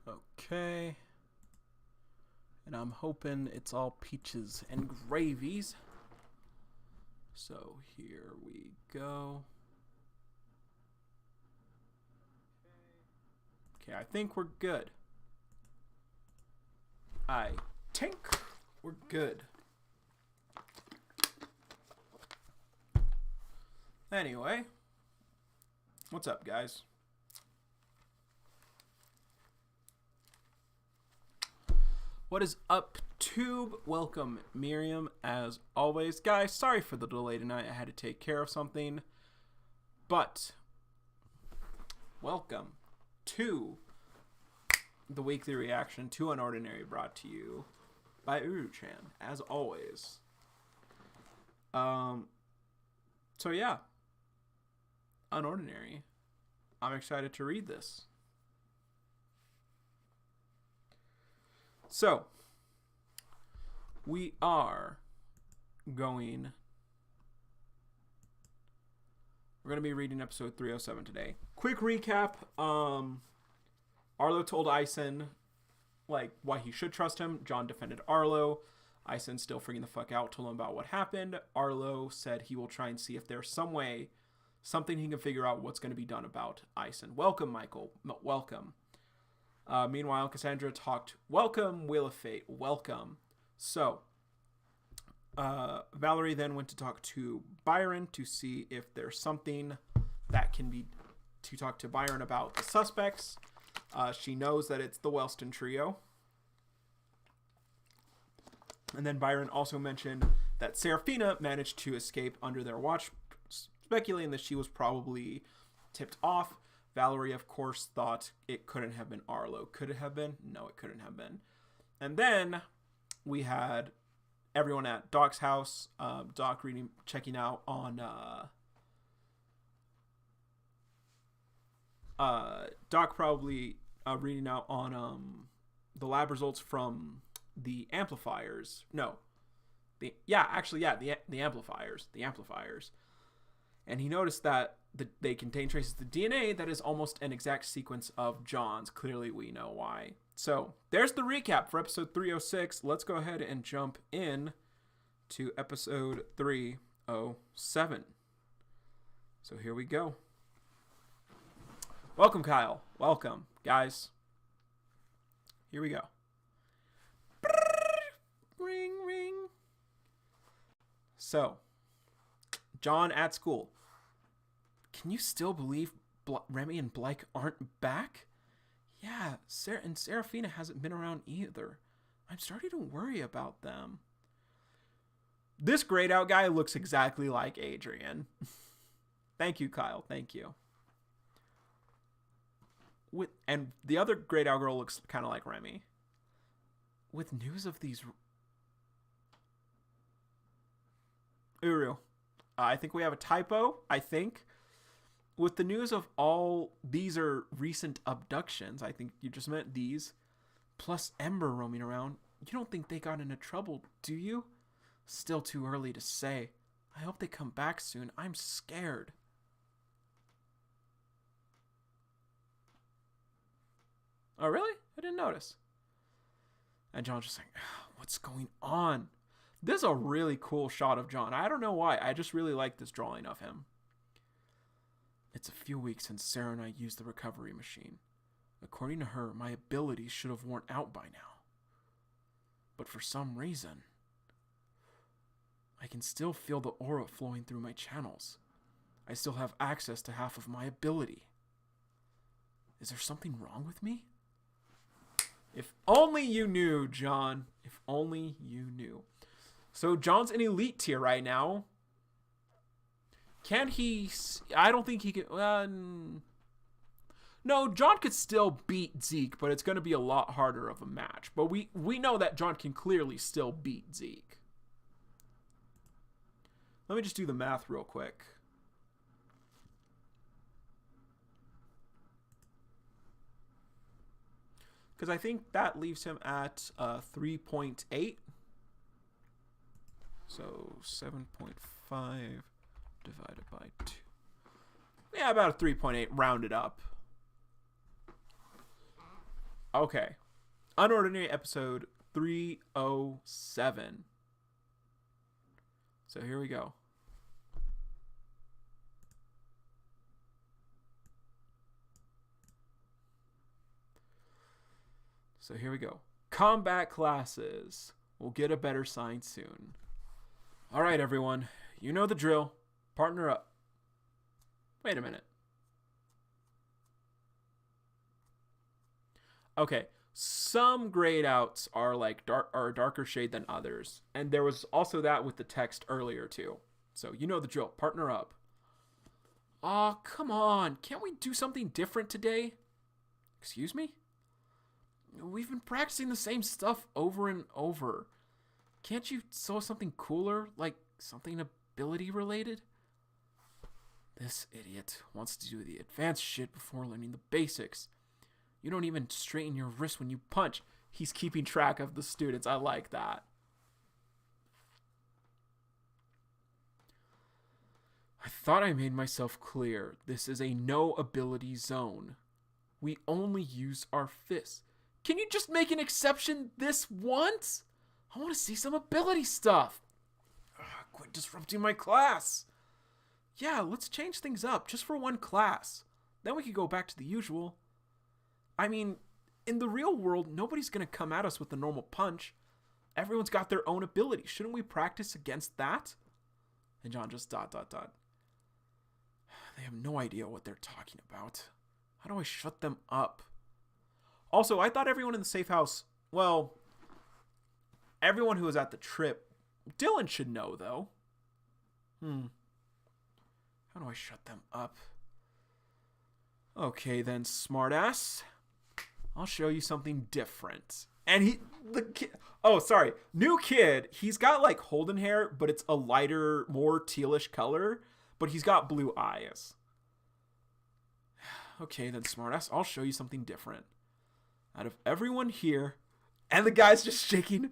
Okay. And I'm hoping it's all peaches and gravies. So here we go. Okay, I think we're good. I think we're good. Anyway, what's up, guys? What is up, Tube? Welcome, Miriam, as always. Guys, sorry for the delay tonight. I had to take care of something. But, welcome to the weekly reaction to UnOrdinary, brought to you by Uru-chan, as always. So yeah, UnOrdinary. I'm excited to read this. So, we are going... We're going to be reading episode 307 today. Quick recap. Arlo told Ison, like, why he should trust him. John defended Arlo. Ison still freaking the fuck out, told him about what happened. Arlo said he will try and see if there's some way, something he can figure out what's going to be done about Ison. Welcome, Michael. Welcome. Meanwhile, Cassandra talked, welcome, Wheel of Fate, welcome. So, Valerie then went to talk to Byron to see if there's something that can be, to talk to Byron about the suspects. She knows that it's the Wellston trio. And then Byron also mentioned that Serafina managed to escape under their watch, speculating that she was probably tipped off. Valerie, of course, thought it couldn't have been Arlo. Could it have been? No, it couldn't have been. And then we had everyone at Doc's house. Doc checking out on... Doc probably reading out on the lab results from the amplifiers. No. The amplifiers. The amplifiers. And he noticed that they contain traces of DNA that is almost an exact sequence of John's. Clearly, we know why. So, there's the recap for episode 306. Let's go ahead and jump in to episode 307. So, here we go. Welcome, Kyle. Welcome, guys. Here we go. Ring, ring. So, John at school. Can you still believe Remy and Blake aren't back? Yeah, and Serafina hasn't been around either. I'm starting to worry about them. This grayed out guy looks exactly like Adrian. Thank you, Kyle. Thank you. And the other grayed out girl looks kind of like Remy. With news of these... Uru. I think we have a typo, I think. With the news of all these are recent abductions, I think you just meant these, plus Ember roaming around, you don't think they got into trouble, do you? Still too early to say. I hope they come back soon. I'm scared. Oh, really? I didn't notice. And John's just like, what's going on? This is a really cool shot of John. I don't know why. I just really like this drawing of him. It's a few weeks since Sarah and I used the recovery machine. According to her, my abilities should have worn out by now. But for some reason, I can still feel the aura flowing through my channels. I still have access to half of my ability. Is there something wrong with me? If only you knew, John. If only you knew. So John's in elite tier right now. Can he... I don't think he can... no, John could still beat Zeke, but it's going to be a lot harder of a match. But we know that John can clearly still beat Zeke. Let me just do the math real quick. Because I think that leaves him at 3.8. So 7.5 divided by 2. Yeah, about a 3.8 rounded up. Okay. UnOrdinary episode 307. So here we go. So here we go. Combat classes. We'll get a better sign soon. All right, everyone. You know the drill. Partner up. Wait a minute. Okay. Some grayed outs are like are a darker shade than others. And there was also that with the text earlier too. So you know the drill. Partner up. Aw, come on. Can't we do something different today? Excuse me? We've been practicing the same stuff over and over. Can't you sew something cooler? Like something ability related? This idiot wants to do the advanced shit before learning the basics. You don't even straighten your wrist when you punch. He's keeping track of the students. I like that. I thought I made myself clear. This is a no ability zone. We only use our fists. Can you just make an exception this once? I want to see some ability stuff. Quit disrupting my class. Yeah, let's change things up just for one class. Then we can go back to the usual. I mean, in the real world, nobody's going to come at us with a normal punch. Everyone's got their own ability. Shouldn't we practice against that? And John just ... They have no idea what they're talking about. How do I shut them up? Also, I thought everyone in the safe house, well, everyone who was at the trip, Dylan should know, though. How do I shut them up? Okay, then, smartass. I'll show you something different. And new kid. He's got like Holden hair, but it's a lighter, more tealish color. But he's got blue eyes. Okay, then, smartass. I'll show you something different. Out of everyone here, and the guy's just shaking.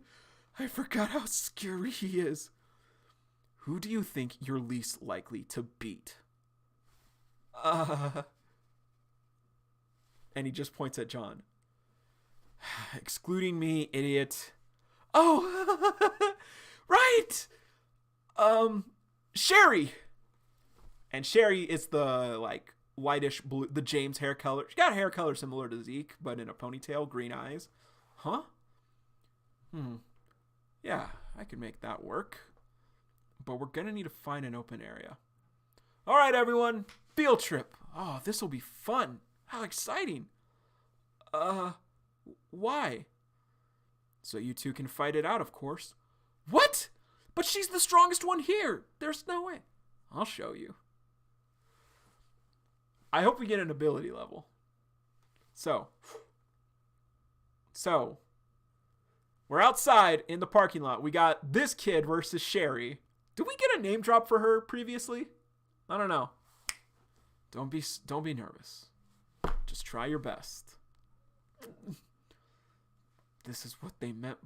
I forgot how scary he is. Who do you think you're least likely to beat? And he just points at John. Excluding me, idiot. Oh, right. Sherry. And Sherry is the like lightish blue, the James hair color. She got hair color similar to Zeke, but in a ponytail, green eyes. Huh? Yeah, I can make that work. But we're gonna need to find an open area. All right, everyone. Field trip. Oh, this will be fun. How exciting. Why? So you two can fight it out, of course. What? But she's the strongest one here. There's no way. I'll show you. I hope we get an ability level. So, we're outside in the parking lot. We got this kid versus Sherry. Did we get a name drop for her previously? I don't know. Don't be nervous. Just try your best. This is what they meant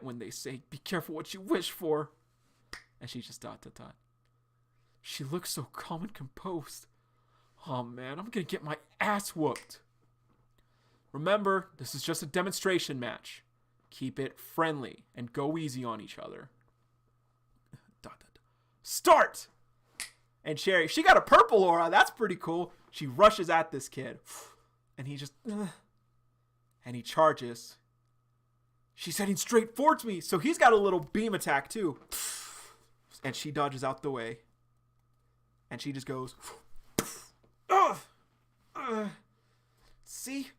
when they say, be careful what you wish for. And she just ... She looks so calm and composed. Oh man, I'm gonna get my ass whooped. Remember, this is just a demonstration match. Keep it friendly and go easy on each other. Start! And Sherry, she got a purple aura. That's pretty cool. She rushes at this kid. And he just... And he charges. She's heading straight towards me. So he's got a little beam attack too. And she dodges out the way. And she just goes... See?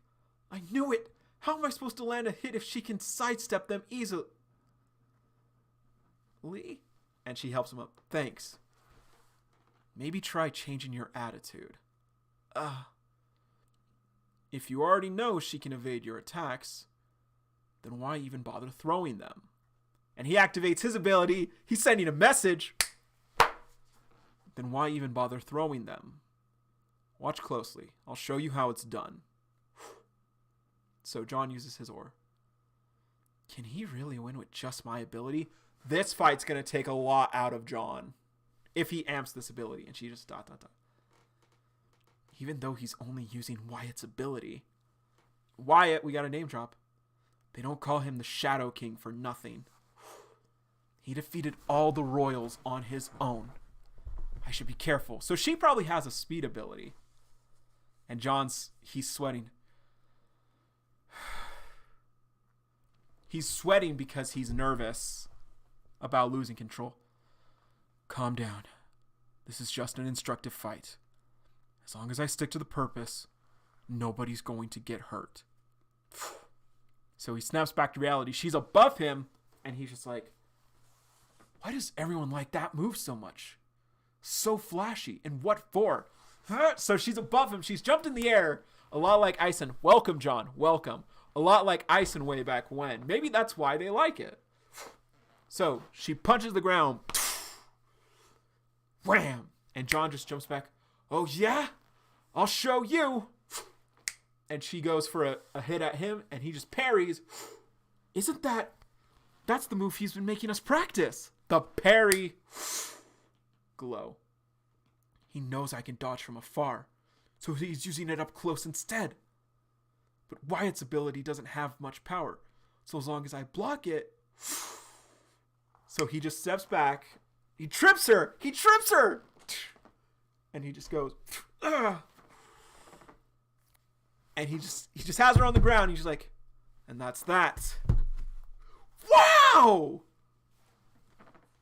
I knew it. How am I supposed to land a hit if she can sidestep them easily? And she helps him up. Thanks. Maybe try changing your attitude. If you already know she can evade your attacks, then why even bother throwing them? And he activates his ability. He's sending a message. Then why even bother throwing them? Watch closely. I'll show you how it's done. So John uses his aura. Can he really win with just my ability? This fight's going to take a lot out of John if he amps this ability. And she just ... Even though he's only using Wyatt's ability. Wyatt, we got a name drop. They don't call him the Shadow King for nothing. He defeated all the royals on his own. I should be careful. So she probably has a speed ability. And he's sweating. He's sweating because he's nervous about losing control. Calm down. This is just an instructive fight. As long as I stick to the purpose, nobody's going to get hurt. So he snaps back to reality. She's above him, and he's just like, why does everyone like that move so much? So flashy. And what for? So she's above him. She's jumped in the air. A lot like Ison. Welcome, John. Welcome. A lot like Ison way back when. Maybe that's why they like it. So she punches the ground. Wham! And John just jumps back. Oh, yeah? I'll show you. And she goes for a hit at him, and he just parries. Isn't that... That's the move he's been making us practice. The parry. Glow. He knows I can dodge from afar, so he's using it up close instead. But Wyatt's ability doesn't have much power, so as long as I block it... So he just steps back. He trips her! He trips her! And he just goes... Ugh. And he just has her on the ground. He's just like, and that's that. Wow!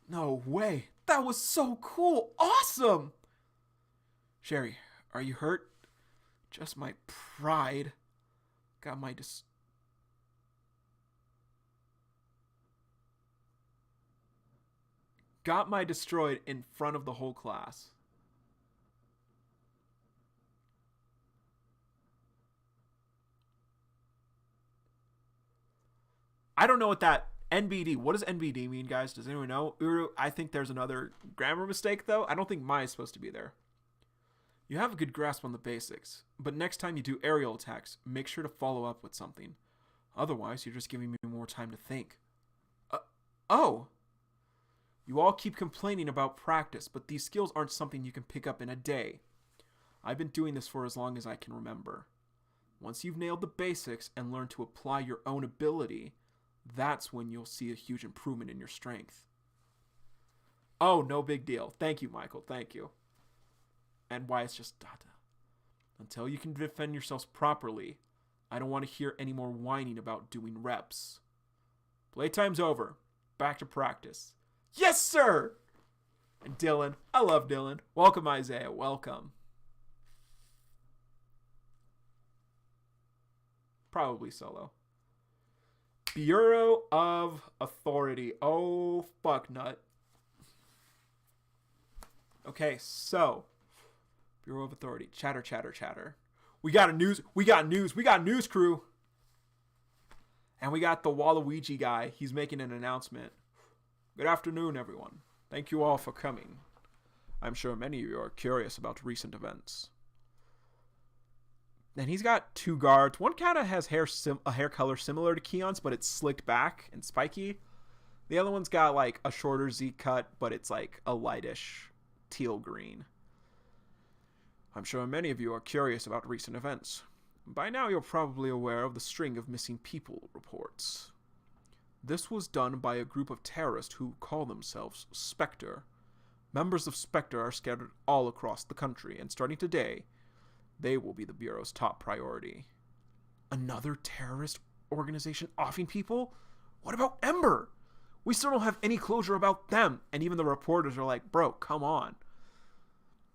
No way. That was so cool. Awesome. Sherry, are you hurt? Just my pride. Got my destroyed in front of the whole class. I don't know what that NBD. What does NBD mean, guys? Does anyone know? Uru, I think there's another grammar mistake, though. I don't think my is supposed to be there. You have a good grasp on the basics, but next time you do aerial attacks, make sure to follow up with something. Otherwise, you're just giving me more time to think. Oh! You all keep complaining about practice, but these skills aren't something you can pick up in a day. I've been doing this for as long as I can remember. Once you've nailed the basics and learned to apply your own ability, that's when you'll see a huge improvement in your strength. Oh, no big deal. Thank you, Michael. Thank you. And why it's just data. Until you can defend yourselves properly, I don't want to hear any more whining about doing reps. Playtime's over. Back to practice. Yes, sir! And Dylan. I love Dylan. Welcome, Isaiah. Welcome. Probably solo. Bureau of Authority. Oh, fuck nut. Okay, so. Bureau of Authority. Chatter, chatter, chatter. We got news, crew. And we got the Waluigi guy. He's making an announcement. Good afternoon, everyone. Thank you all for coming. I'm sure many of you are curious about recent events. And he's got two guards. One kind of has a hair color similar to Keon's, but it's slicked back and spiky. The other one's got like a shorter Z cut, but it's like a lightish teal green. I'm sure many of you are curious about recent events. By now you're probably aware of the string of missing people reports. This was done by a group of terrorists who call themselves Spectre. Members of Spectre are scattered all across the country, and starting today, they will be the Bureau's top priority. Another terrorist organization offing people? What about Ember? We still don't have any closure about them, and even the reporters are like, bro, come on.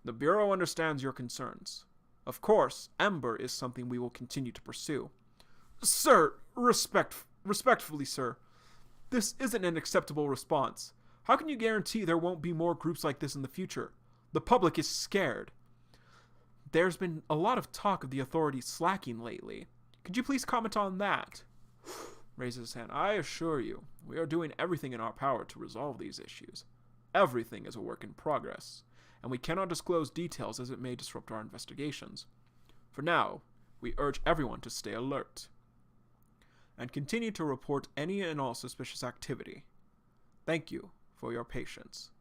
The Bureau understands your concerns. Of course, Ember is something we will continue to pursue. Sir, respectfully, sir. This isn't an acceptable response. How can you guarantee there won't be more groups like this in the future? The public is scared. There's been a lot of talk of the authorities slacking lately. Could you please comment on that? Raises his hand. I assure you, we are doing everything in our power to resolve these issues. Everything is a work in progress, and we cannot disclose details as it may disrupt our investigations. For now, we urge everyone to stay alert and continue to report any and all suspicious activity. Thank you for your patience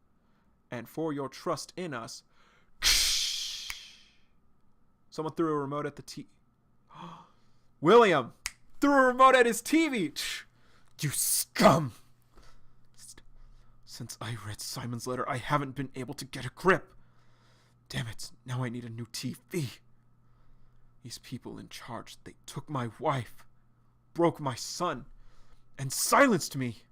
and for your trust in us. Someone threw a remote at the William threw a remote at his TV. You scum! Since I read Simon's letter, I haven't been able to get a grip. Damn it, now I need a new TV. These people in charge, they took my wife, broke my son, and silenced me.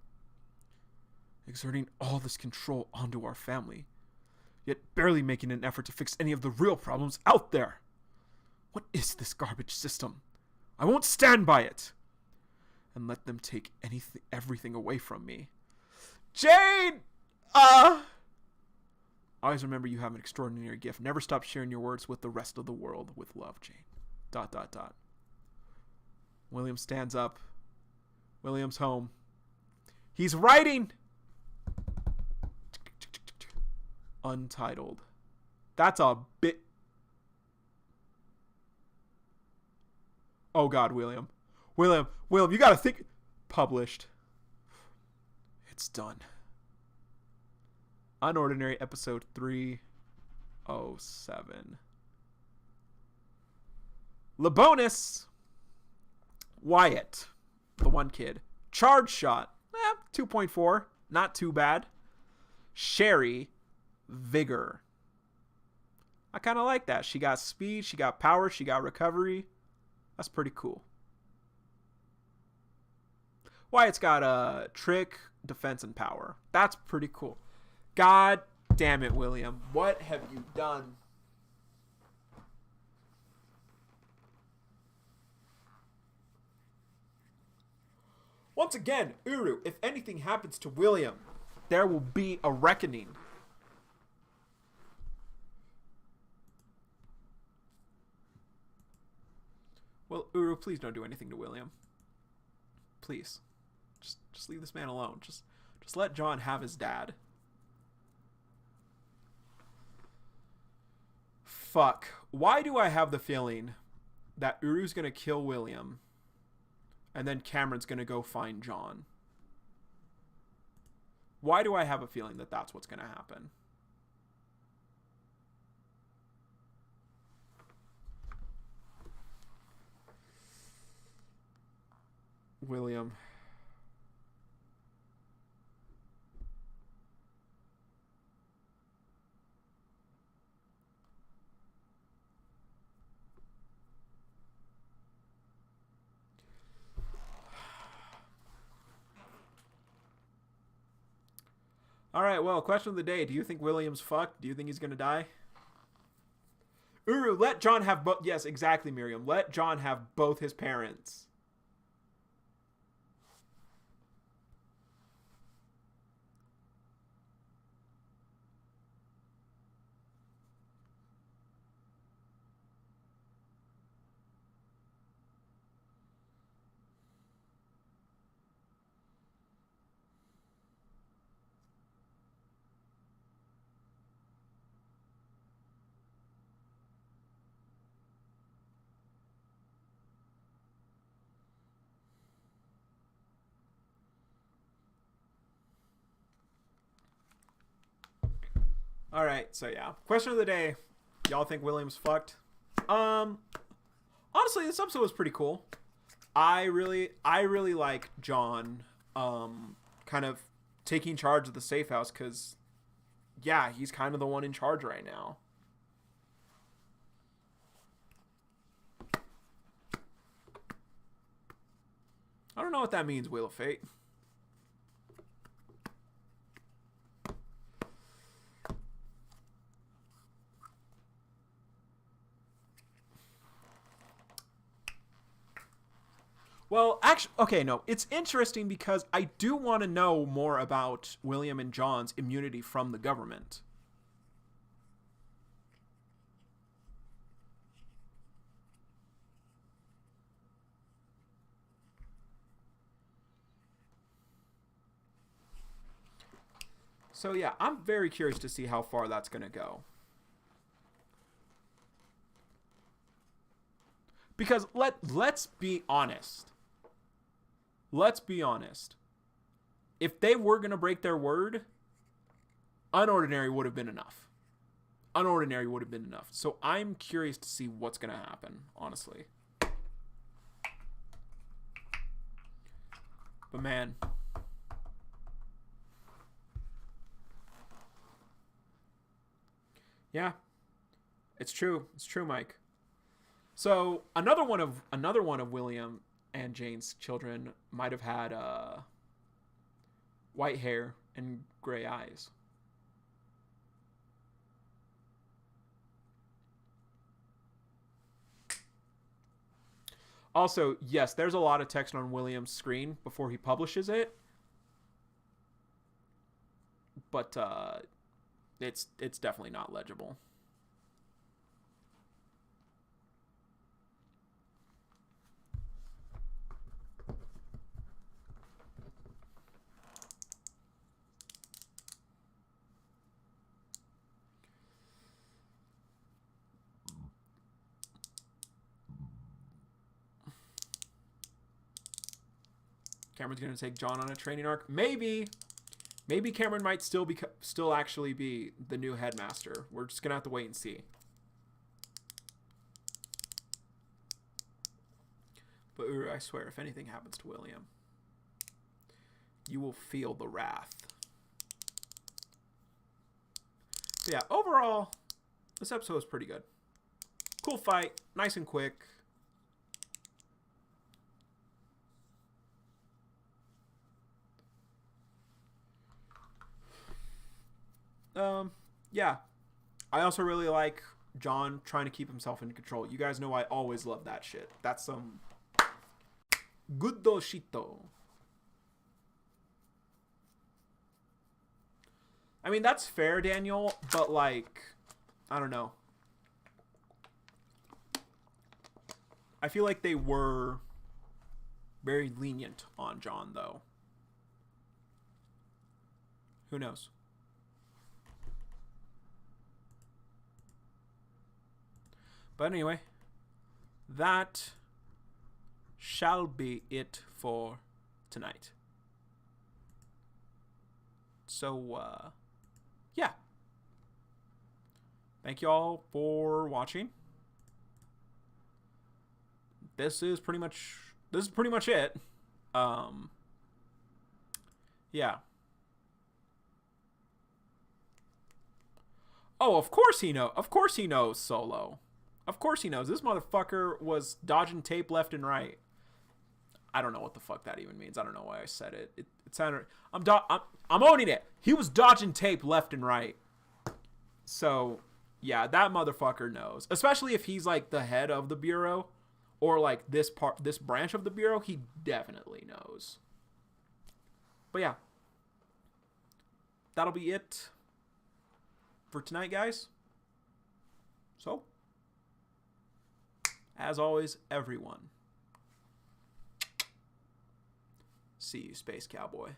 Exerting all this control onto our family, yet barely making an effort to fix any of the real problems out there. What is this garbage system? I won't stand by it. And let them take everything away from me. Jane! Always remember you have an extraordinary gift. Never stop sharing your words with the rest of the world. With love, Jane. ... William stands up. William's home. He's writing! Untitled. That's a bit... Oh God, William, you gotta think... Published. It's done. UnOrdinary episode 307. The bonus. Wyatt, the one kid. Charge shot. 2.4. Not too bad. Sherry, vigor. I kind of like that. She got speed, she got power, she got recovery. That's pretty cool. Wyatt's got trick, defense, and power. That's pretty cool. God damn it, William. What have you done? Once again, Uru, if anything happens to William, there will be a reckoning. Well, Uru, please don't do anything to William. Please. Just leave this man alone. Just let John have his dad. Fuck. Why do I have the feeling that Uru's gonna kill William and then Cameron's gonna go find John? Why do I have a feeling that that's what's gonna happen? William. All right, well, question of the day. Do you think William's fucked? Do you think he's going to die? Uru, let John have both. Yes, exactly, Miriam. Let John have both his parents. All right, so yeah. Question of the day. Y'all think William's fucked? Honestly, this episode was pretty cool. I really like John kind of taking charge of the safe house because, yeah, he's kind of the one in charge right now. I don't know what that means, Wheel of Fate. Well, actually, okay, no. It's interesting because I do want to know more about William and John's immunity from the government. So yeah, I'm very curious to see how far that's going to go. Because let's be honest. Let's be honest. If they were going to break their word, UnOrdinary would have been enough. UnOrdinary would have been enough. So I'm curious to see what's going to happen, honestly. But man, yeah, it's true. It's true, Mike. So another one of William and Jane's children might have had white hair and gray eyes. Also, yes, there's a lot of text on William's screen before he publishes it, but it's definitely not legible. Cameron's gonna take John on a training arc. Maybe Cameron might still actually be the new headmaster. We're just gonna have to wait and see. But I swear, if anything happens to William, you will feel the wrath. But yeah, overall, this episode was pretty good. Cool fight, nice and quick. Yeah. I also really like John trying to keep himself in control. You guys know I always love that shit. That's some good doshito. I mean, that's fair, Daniel, but like, I don't know. I feel like they were very lenient on John, though. Who knows? But anyway, that shall be it for tonight. So, yeah. Thank you all for watching. This is pretty much it. Yeah. Oh, of course he knows. Of course he knows Solo. Of course he knows. This motherfucker was dodging tape left and right. I don't know what the fuck that even means. I don't know why I said it. It sounded... I'm owning it. He was dodging tape left and right. So, yeah, that motherfucker knows. Especially if he's, like, the head of the Bureau. Or, like, this branch of the Bureau. He definitely knows. But, yeah. That'll be it for tonight, guys. So... as always, everyone, see you, Space Cowboy.